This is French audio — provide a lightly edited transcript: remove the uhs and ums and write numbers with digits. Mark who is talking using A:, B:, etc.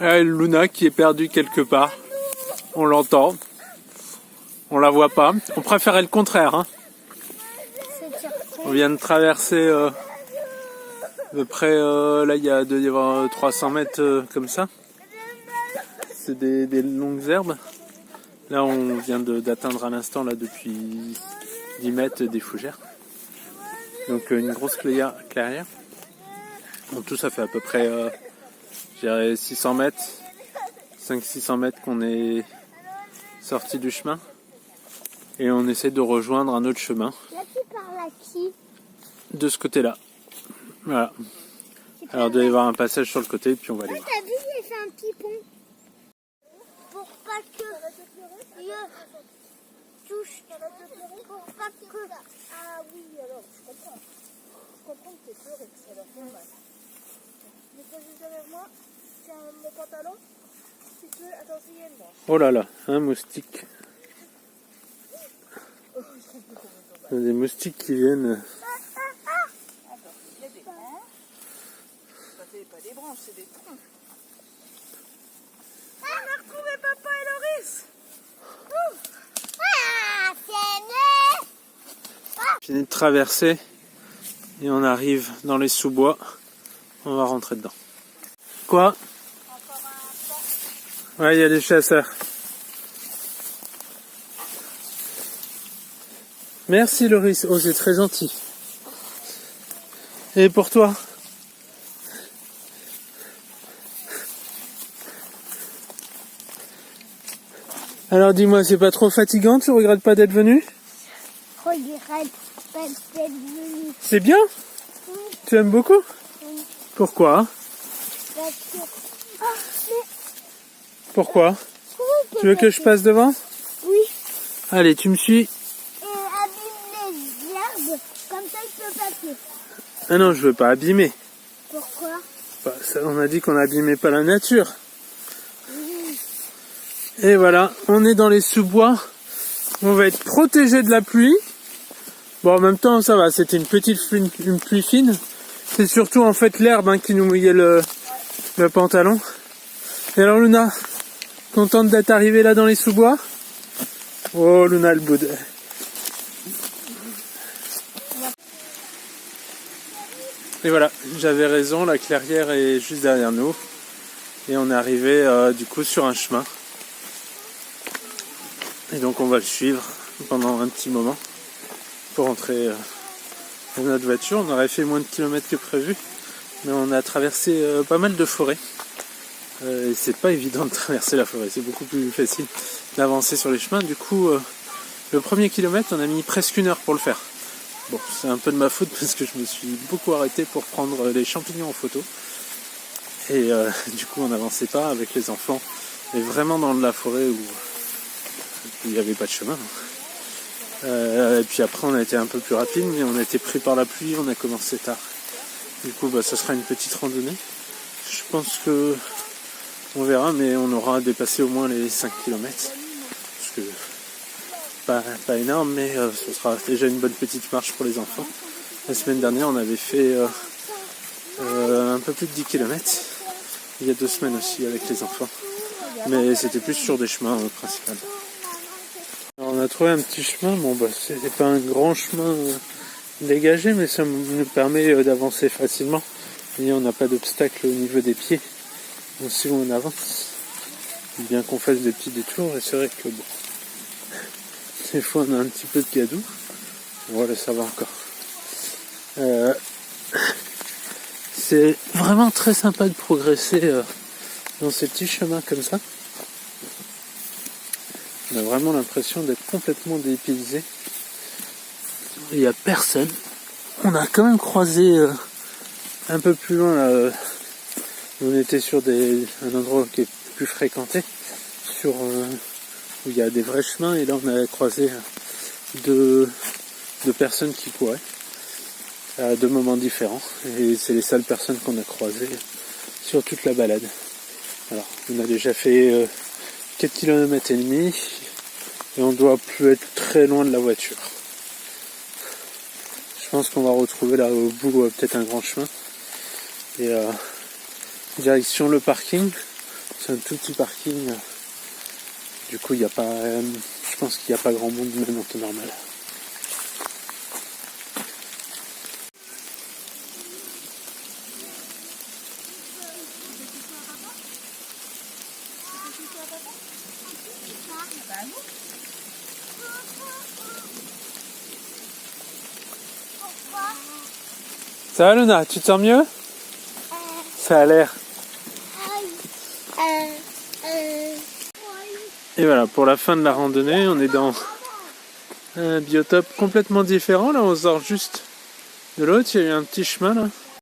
A: Luna qui est perdue quelque part. On l'entend. On la voit pas. On préférait le contraire. Hein. On vient de traverser à peu près, là il y a 300 mètres comme ça. C'est des longues herbes. Là on vient d'atteindre à l'instant là depuis 10 mètres des fougères. Donc une grosse clairière. En tout ça fait à peu près je dirais 600 mètres, 500-600 mètres qu'on est sorti du chemin. Et on essaie de rejoindre un autre chemin.
B: Là tu parles à qui?
A: De ce côté-là. Voilà. Alors il doit y avoir un passage sur le côté et puis on va aller voir.
B: T'as vu, j'ai fait un petit pont. Pour pas que je touche. Pour pas que...
C: Ah oui, alors je comprends. Je comprends que t'es peur et que ça va faire mal. Mais toi juste derrière moi, tiens mon pantalon. Si tu veux, attends, il y a une branche.
A: Oh là là, un moustique. Il y a des moustiques qui viennent.
C: Pas des branches, c'est des troncs. On a retrouvé papa et Loris.
B: Ah, c'est né.
A: Fini de traverser et on arrive dans les sous-bois. On va rentrer dedans. Quoi? Ouais, il y a des chasseurs. Merci Loris, oh c'est très gentil. Et pour toi? Alors dis-moi, c'est pas trop fatigant? Tu regrettes pas d'être venu?
B: Regrette pas d'être venu.
A: C'est bien?
B: Oui.
A: Tu aimes beaucoup?
B: Oui.
A: Pourquoi?
B: Parce que... Oh, mais...
A: Pourquoi?
B: Oui,
A: Tu veux que je passe devant?
B: Oui.
A: Allez, tu me suis?
B: Et abîme les herbes, comme ça il peut passer.
A: Ah non, je veux pas abîmer.
B: Pourquoi?
A: Bah, ça, on a dit qu'on n'abîmait pas la nature. Et voilà, on est dans les sous-bois. On va être protégé de la pluie. Bon, en même temps, ça va, c'était une pluie fine. C'est surtout en fait l'herbe qui nous mouillait le pantalon. Et alors Luna, contente d'être arrivée là dans les sous-bois? Oh Luna le boude. Et voilà, j'avais raison, la clairière est juste derrière nous. Et on est arrivé du coup sur un chemin. Et donc on va le suivre pendant un petit moment pour rentrer dans notre voiture. On aurait fait moins de kilomètres que prévu, mais on a traversé pas mal de forêts. Et c'est pas évident de traverser la forêt, c'est beaucoup plus facile d'avancer sur les chemins. Du coup, le premier kilomètre, on a mis presque 1 heure pour le faire. Bon, c'est un peu de ma faute parce que je me suis beaucoup arrêté pour prendre les champignons en photo. Et du coup, on n'avançait pas avec les enfants, mais vraiment dans la forêt où il n'y avait pas de chemin. Et puis après on a été un peu plus rapide, mais on a été pris par la pluie, on a commencé tard. Du coup ça sera une petite randonnée. Je pense que on verra, mais on aura dépassé au moins les 5 km. Parce que pas énorme, mais ce sera déjà une bonne petite marche pour les enfants. La semaine dernière on avait fait un peu plus de 10 km. Il y a 2 semaines aussi avec les enfants. Mais c'était plus sur des chemins principaux. Alors, on a trouvé un petit chemin, bon c'est pas un grand chemin dégagé, mais ça nous permet d'avancer facilement. Et on n'a pas d'obstacle au niveau des pieds. Donc si on avance, bien qu'on fasse des petits détours, et c'est vrai que bon, des fois on a un petit peu de gadou, voilà ça va encore. C'est vraiment très sympa de progresser dans ces petits chemins comme ça. On a vraiment l'impression d'être complètement dépaysé. Il n'y a personne. On a quand même croisé un peu plus loin là, on était sur un endroit qui est plus fréquenté, où il y a des vrais chemins, et là on a croisé deux personnes qui couraient à 2 moments différents, et c'est les seules personnes qu'on a croisées sur toute la balade. Alors on a déjà fait 4 km et demi, et on doit plus être très loin de la voiture. Je pense qu'on va retrouver là au bout peut-être un grand chemin, et direction le parking. C'est un tout petit parking. Du coup, il n'y a pas, je pense qu'il n'y a pas grand monde même en temps normal. Ça va Luna, tu te sens mieux? Ça a l'air. Et voilà, pour la fin de la randonnée, on est dans un biotope complètement différent. Là, on sort juste de l'autre. Il y a eu un petit chemin là.